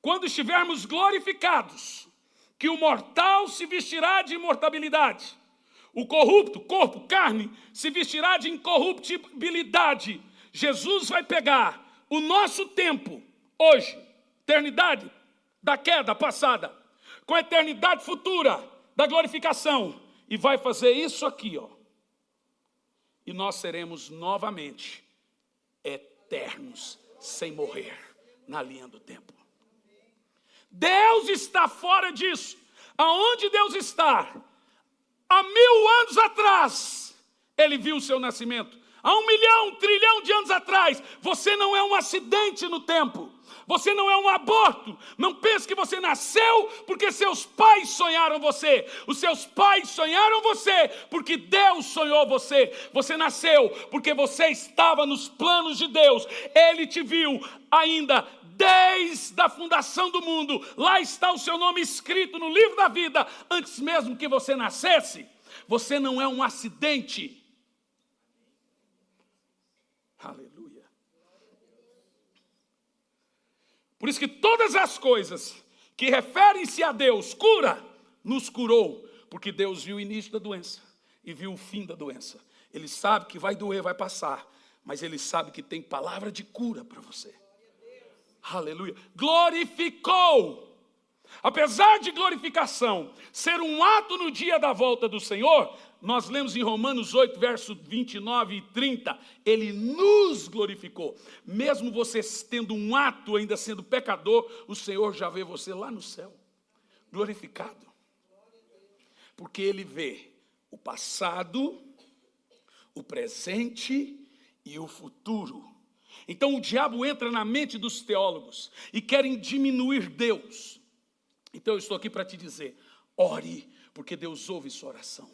quando estivermos glorificados, que o mortal se vestirá de imortabilidade, o corrupto, corpo, carne, se vestirá de incorruptibilidade. Jesus vai pegar o nosso tempo, hoje, eternidade da queda passada, com a eternidade futura da glorificação, e vai fazer isso aqui, ó. E nós seremos novamente eternos, sem morrer, na linha do tempo. Deus está fora disso. Aonde Deus está? Há 1000 anos atrás, Ele viu o seu nascimento. Há 1 milhão, 1 trilhão de anos atrás. Você não é um acidente no tempo. Você não é um aborto. Não pense que você nasceu porque seus pais sonharam você. Os seus pais sonharam você porque Deus sonhou você. Você nasceu porque você estava nos planos de Deus. Ele te viu ainda desde a fundação do mundo. Lá está o seu nome escrito no livro da vida, antes mesmo que você nascesse. Você não é um acidente. Aleluia. Por isso que todas as coisas que referem-se a Deus, cura, nos curou. Porque Deus viu o início da doença e viu o fim da doença. Ele sabe que vai doer, vai passar. Mas Ele sabe que tem palavra de cura para você. Aleluia. Glorificou. Apesar de glorificação ser um ato no dia da volta do Senhor, nós lemos em Romanos 8, versos 29 e 30, Ele nos glorificou. Mesmo você tendo um ato, ainda sendo pecador, o Senhor já vê você lá no céu, glorificado. Porque Ele vê o passado, o presente e o futuro. Então o diabo entra na mente dos teólogos e querem diminuir Deus. Então eu estou aqui para te dizer, ore, porque Deus ouve sua oração.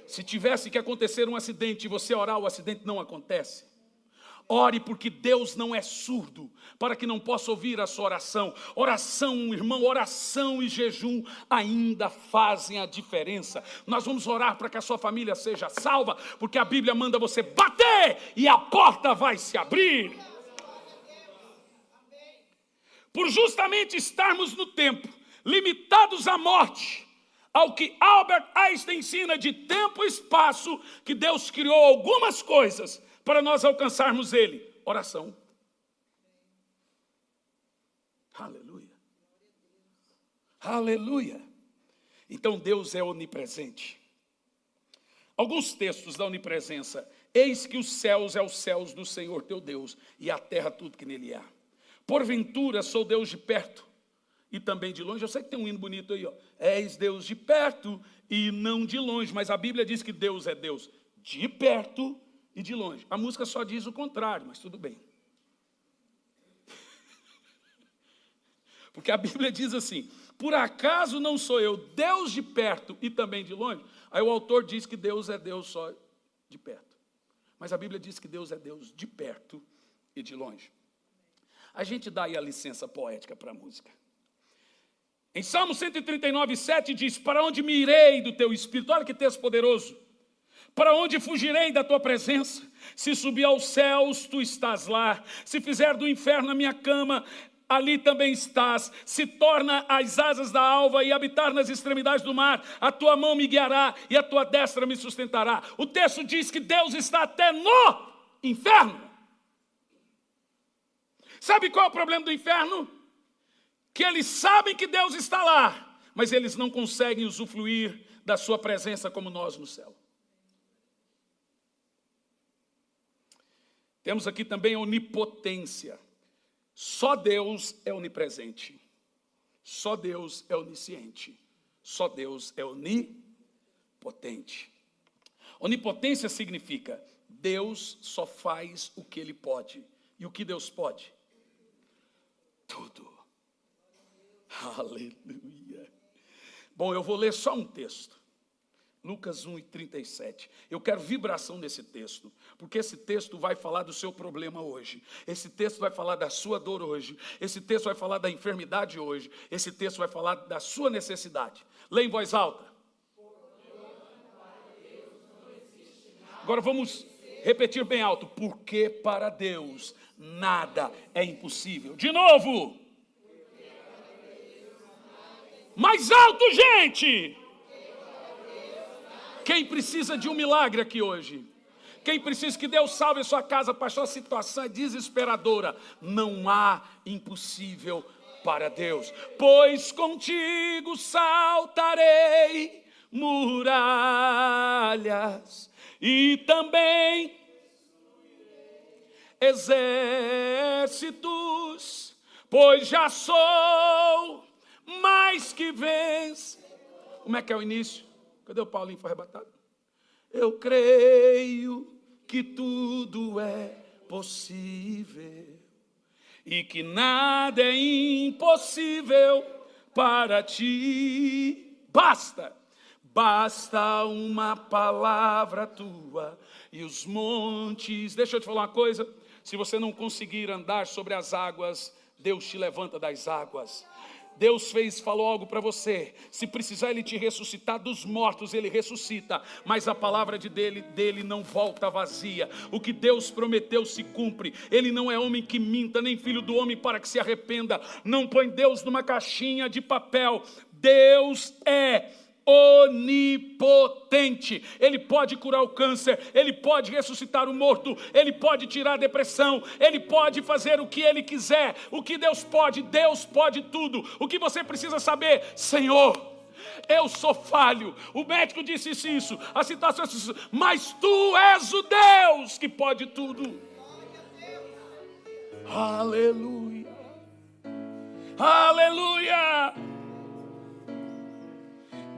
Se tivesse que acontecer um acidente e você orar, o acidente não acontece. Ore, porque Deus não é surdo, para que não possa ouvir a sua oração. Oração, irmão, oração e jejum ainda fazem a diferença. Nós vamos orar para que a sua família seja salva, porque a Bíblia manda você bater e a porta vai se abrir. Por justamente estarmos no tempo, limitados à morte, ao que Albert Einstein ensina de tempo e espaço, que Deus criou algumas coisas para nós alcançarmos Ele. Oração. Aleluia. Aleluia. Então Deus é onipresente. Alguns textos da onipresença. Eis que os céus é os céus do Senhor teu Deus, e a terra tudo que nele há. porventura sou Deus de perto e também de longe. Eu sei que tem um hino bonito aí, ó. És Deus de perto e não de longe, mas a Bíblia diz que Deus é Deus de perto e de longe. A música só diz o contrário, mas tudo bem. Porque a Bíblia diz assim: por acaso não sou eu Deus de perto e também de longe? Aí o autor diz que Deus é Deus só de perto. Mas a Bíblia diz que Deus é Deus de perto e de longe. A gente dá aí a licença poética para a música. Em Salmo 139, 7 diz: para onde me irei do teu espírito? Olha que texto poderoso. Para onde fugirei da tua presença? Se subir aos céus, tu estás lá. Se fizer do inferno a minha cama, ali também estás. Se torna as asas da alva e habitar nas extremidades do mar, a tua mão me guiará e a tua destra me sustentará. O texto diz que Deus está até no inferno. Sabe qual é o problema do inferno? Que eles sabem que Deus está lá, mas eles não conseguem usufruir da sua presença como nós no céu. Temos aqui também a onipotência. Só Deus é onipresente. Só Deus é onisciente. Só Deus é onipotente. Onipotência significa Deus só faz o que Ele pode. E o que Deus pode? Tudo. Aleluia. Bom, eu vou ler só um texto. Lucas 1:37. Eu quero vibração nesse texto, porque esse texto vai falar do seu problema hoje. Esse texto vai falar da sua dor hoje. Esse texto vai falar da enfermidade hoje. Esse texto vai falar da sua necessidade. Lê em voz alta. Agora vamos repetir bem alto. Porque para Deus nada é impossível. De novo. Mais alto, gente! Quem precisa de um milagre aqui hoje? Quem precisa que Deus salve a sua casa, pastor, a situação é desesperadora. Não há impossível para Deus. Pois contigo saltarei muralhas e também exércitos, pois já sou mais que vence. Como é que é o início? Cadê o Paulinho? Foi arrebatado? Eu creio que tudo é possível e que nada é impossível para ti. Basta uma palavra tua e os montes. Deixa eu te falar uma coisa. Se você não conseguir andar sobre as águas, Deus te levanta das águas. Deus falou algo para você. Se precisar Ele te ressuscitar dos mortos, Ele ressuscita. Mas a palavra dele não volta vazia. O que Deus prometeu se cumpre. Ele não é homem que minta, nem filho do homem para que se arrependa. Não põe Deus numa caixinha de papel. Deus é onipotente. Ele pode curar o câncer, Ele pode ressuscitar o morto, Ele pode tirar a depressão, Ele pode fazer o que Ele quiser. O que Deus pode tudo. O que você precisa saber? Senhor, eu sou falho. O médico disse isso, a situação disse isso, mas Tu és o Deus que pode tudo. Aleluia. Aleluia.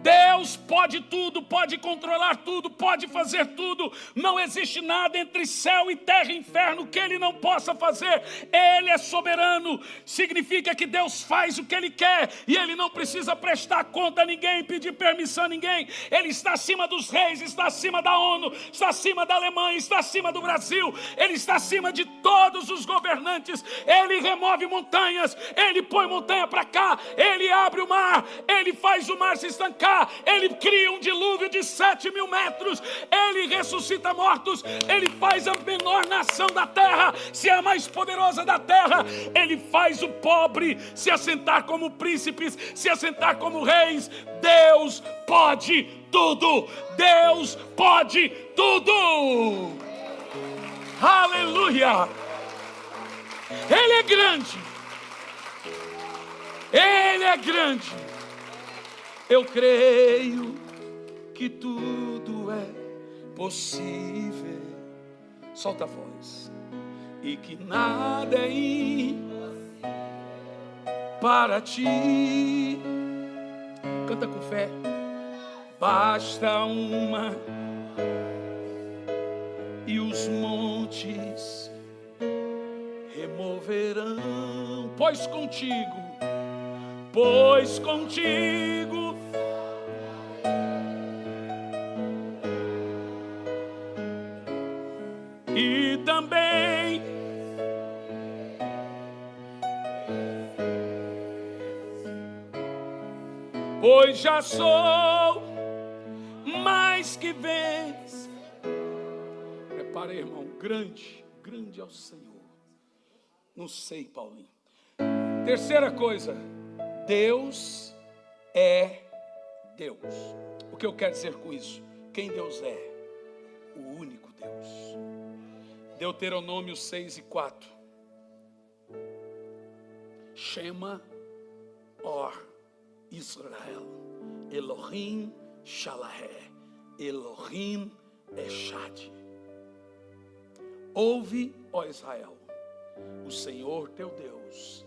Deus pode tudo, pode controlar tudo, pode fazer tudo. Não existe nada entre céu e terra e inferno que Ele não possa fazer. Ele é soberano. Significa que Deus faz o que Ele quer e Ele não precisa prestar conta a ninguém, pedir permissão a ninguém. Ele está acima dos reis, está acima da ONU, está acima da Alemanha, está acima do Brasil. Ele está acima de todos os governantes. Ele remove montanhas, Ele põe montanha para cá, Ele abre o mar, Ele faz o mar se estancar. Ele cria um dilúvio de 7.000 metros. Ele ressuscita mortos. Ele faz a menor nação da terra ser a mais poderosa da terra. Ele faz o pobre se assentar como príncipes, se assentar como reis. Deus pode tudo. Deus pode tudo. Aleluia. Ele é grande. Ele é grande. Eu creio que tudo é possível. Solta a voz. E que nada é impossível. para ti. Canta com fé. Basta uma e os montes removerão. Pois contigo e também pois já sou mais que vence. Prepara, irmão, grande é o Senhor. Não sei, Paulinho. Terceira coisa, Deus é Deus. O que eu quero dizer com isso? Quem Deus é? O único Deus. Deuteronômio 6:4. Shema or Israel, Elohim Shalahé, Elohim Echad. Ouve, ó Israel, o Senhor teu Deus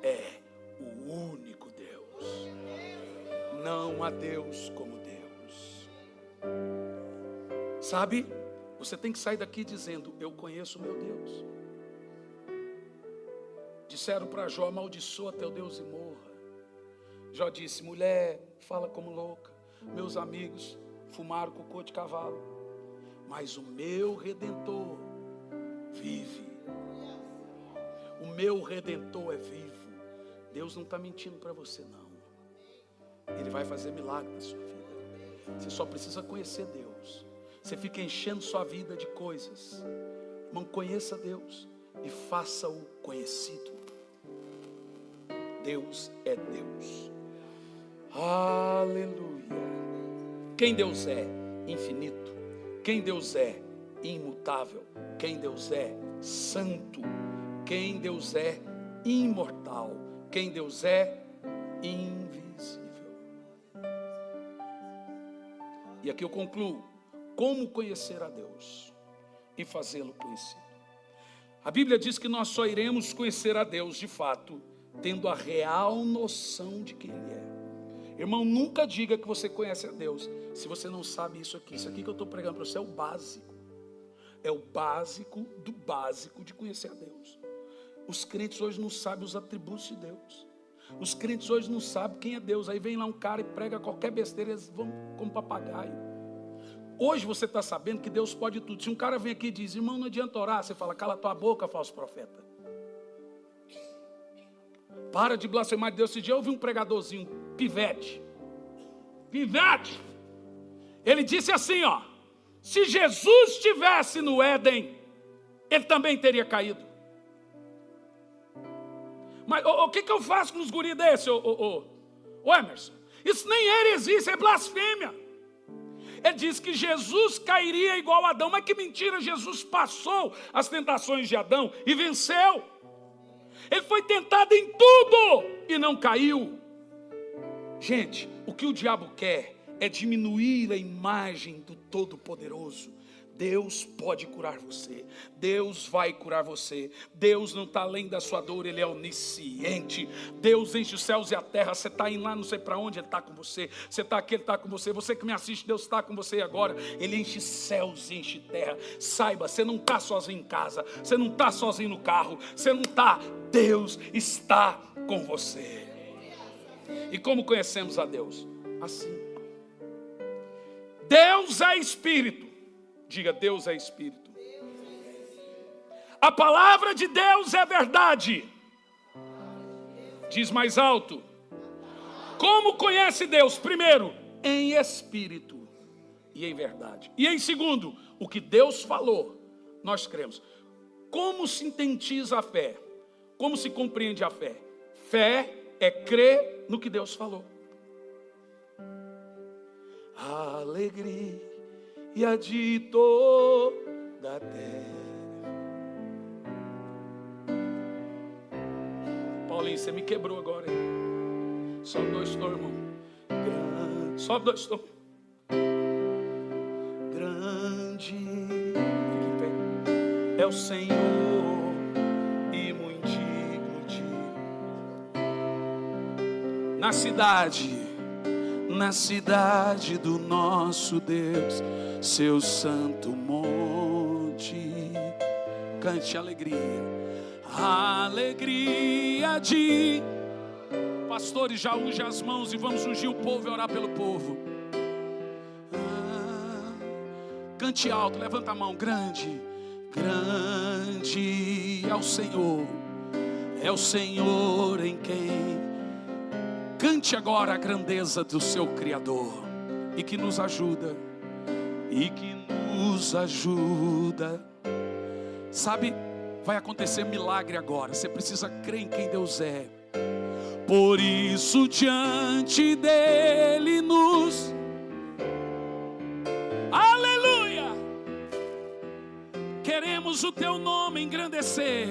é o único Deus. Não há Deus como Deus. Sabe, você tem que sair daqui dizendo: eu conheço meu Deus. Disseram para Jó: amaldiçoa teu Deus e morra. Jó disse: mulher fala como louca, meus amigos fumaram cocô de cavalo, mas o meu Redentor vive. O meu Redentor é vivo. Deus não está mentindo para você, não. Ele vai fazer milagre na sua vida. Você só precisa conhecer Deus. Você fica enchendo sua vida de coisas. Irmão, conheça Deus e faça-o conhecido. Deus é Deus. Aleluia. Quem Deus é? Infinito. Quem Deus é? Imutável. Quem Deus é? Santo. Quem Deus é? Imortal. Quem Deus é? Invisível. E aqui eu concluo. Como conhecer a Deus e fazê-lo conhecido? A Bíblia diz que nós só iremos conhecer a Deus de fato tendo a real noção de quem Ele é. Irmão, nunca diga que você conhece a Deus se você não sabe isso aqui. Isso aqui que eu estou pregando para você é o básico. É o básico do básico de conhecer a Deus. Os crentes hoje não sabem os atributos de Deus. Os crentes hoje não sabem quem é Deus. Aí vem lá um cara e prega qualquer besteira, eles vão como papagaio. Hoje você está sabendo que Deus pode tudo. Se um cara vem aqui e diz: irmão, não adianta orar, você fala: cala tua boca, falso profeta. Para de blasfemar de Deus. Esse dia eu ouvi um pregadorzinho, pivete. Ele disse assim, ó: se Jesus estivesse no Éden, ele também teria caído. Mas o que eu faço com os guris desse, ô Emerson? Isso nem heresia, isso é blasfêmia. Ele diz que Jesus cairia igual a Adão. Mas que mentira, Jesus passou as tentações de Adão e venceu. Ele foi tentado em tudo e não caiu. Gente, o que o diabo quer é diminuir a imagem do Todo-Poderoso. Deus pode curar você. Deus vai curar você. Deus não está além da sua dor, Ele é onisciente. Deus enche os céus e a terra. Você está indo lá, não sei para onde, Ele está com você. Você está aqui, Ele está com você. Você que me assiste, Deus está com você agora. Ele enche céus e enche terra. Saiba, você não está sozinho em casa. Você não está sozinho no carro. Você não está. Deus está com você. E como conhecemos a Deus? Assim. Deus é Espírito. Diga: Deus é Espírito. A palavra de Deus é verdade. Diz mais alto. Como conhece Deus? Primeiro, em espírito e em verdade. E em segundo, o que Deus falou, nós cremos. Como sintetiza a fé? Como se compreende a fé? Fé é crer no que Deus falou. Alegria de toda a terra. Paulinho, você me quebrou agora, hein? Sobe 2 tons, irmão. Sobe 2 tons. Grande, fique em pé, é o Senhor e muito digno de na cidade do nosso Deus, seu santo monte. Cante alegria, alegria de... Pastores, já unge as mãos e vamos ungir o povo e orar pelo povo. Cante alto, levanta a mão. Grande, grande é o Senhor em quem... Cante agora a grandeza do seu Criador e que nos ajuda, Sabe, vai acontecer milagre agora. Você precisa crer em quem Deus é. Por isso diante dele nos... Aleluia! Queremos o teu nome engrandecer.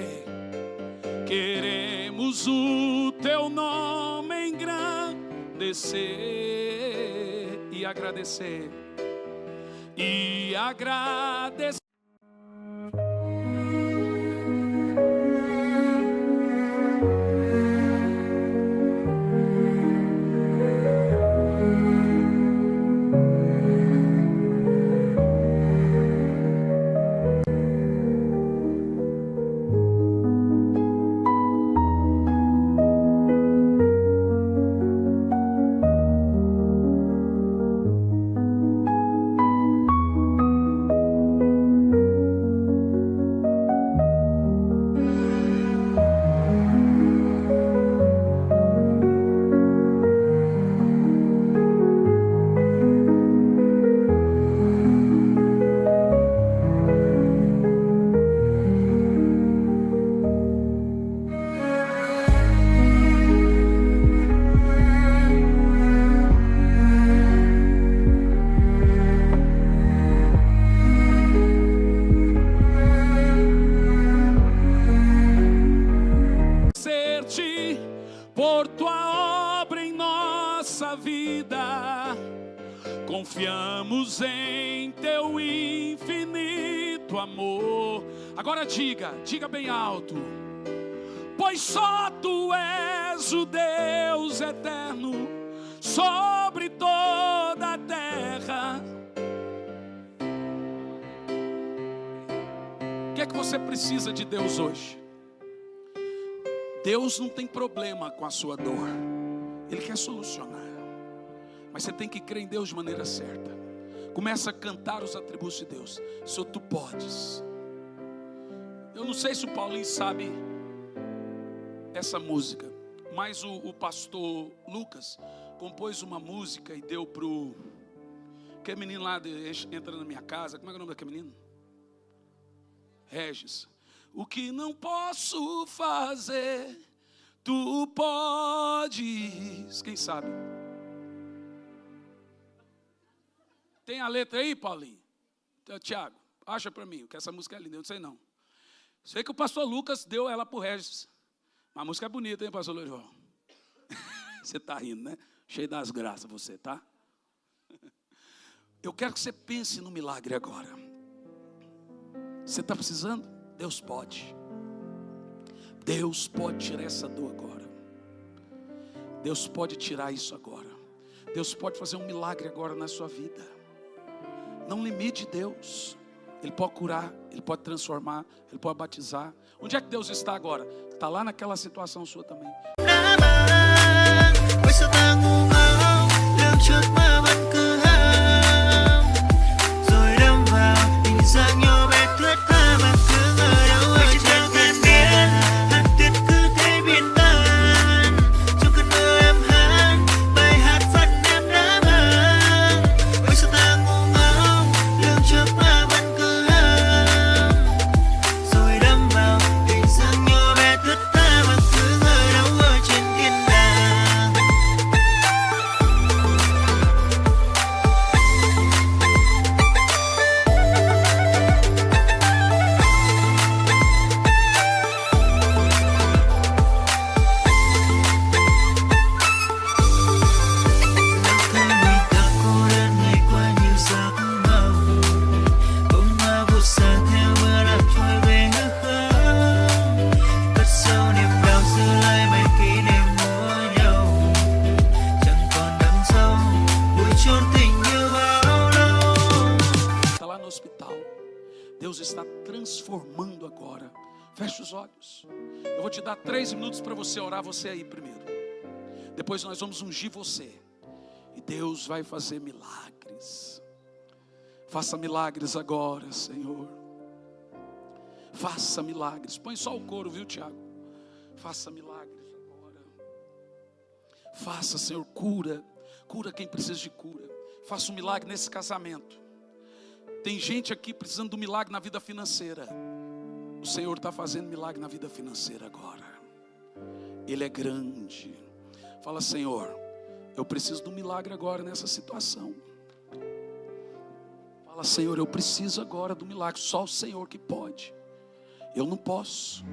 Queremos o teu nome engrandecer e agradecer. E agradecer. Por tua obra em nossa vida, confiamos em teu infinito amor. Agora diga bem alto. Pois só tu és o Deus eterno sobre toda a terra. O que é que você precisa de Deus hoje? Deus não tem problema com a sua dor. Ele quer solucionar. Mas você tem que crer em Deus de maneira certa. Começa a cantar os atributos de Deus. Senhor, tu podes. Eu não sei se o Paulinho sabe essa música, mas o pastor Lucas compôs uma música e deu pro... Que menino lá entra na minha casa. Como é que é o nome daquele menino? Regis. O que não posso fazer, tu podes. Quem sabe? Tem a letra aí, Paulinho? Então, Tiago, acha para mim, que essa música é linda, eu não sei não. Sei que o pastor Lucas deu ela pro Regis. Mas a música é bonita, hein, pastor Lourival? Você tá rindo, né? Cheio das graças você, tá? Eu quero que você pense no milagre agora. Você está precisando? Deus pode. Deus pode tirar essa dor agora. Deus pode tirar isso agora. Deus pode fazer um milagre agora na sua vida. Não limite Deus. Ele pode curar, Ele pode transformar, Ele pode batizar. Onde é que Deus está agora? Está lá naquela situação sua também. seus olhos. Eu vou te dar 3 minutos para você orar, você aí primeiro. Depois nós vamos ungir você. E Deus vai fazer milagres. Faça milagres agora, Senhor. Faça milagres. Põe só o coro, viu, Tiago? Faça milagres agora. Faça, Senhor, cura. Cura quem precisa de cura. Faça um milagre nesse casamento. Tem gente aqui precisando de um milagre na vida financeira. O Senhor está fazendo milagre na vida financeira agora. Ele é grande. Fala, Senhor, eu preciso de um milagre agora nessa situação. Fala, Senhor, eu preciso agora do milagre. Só o Senhor que pode. Eu não posso.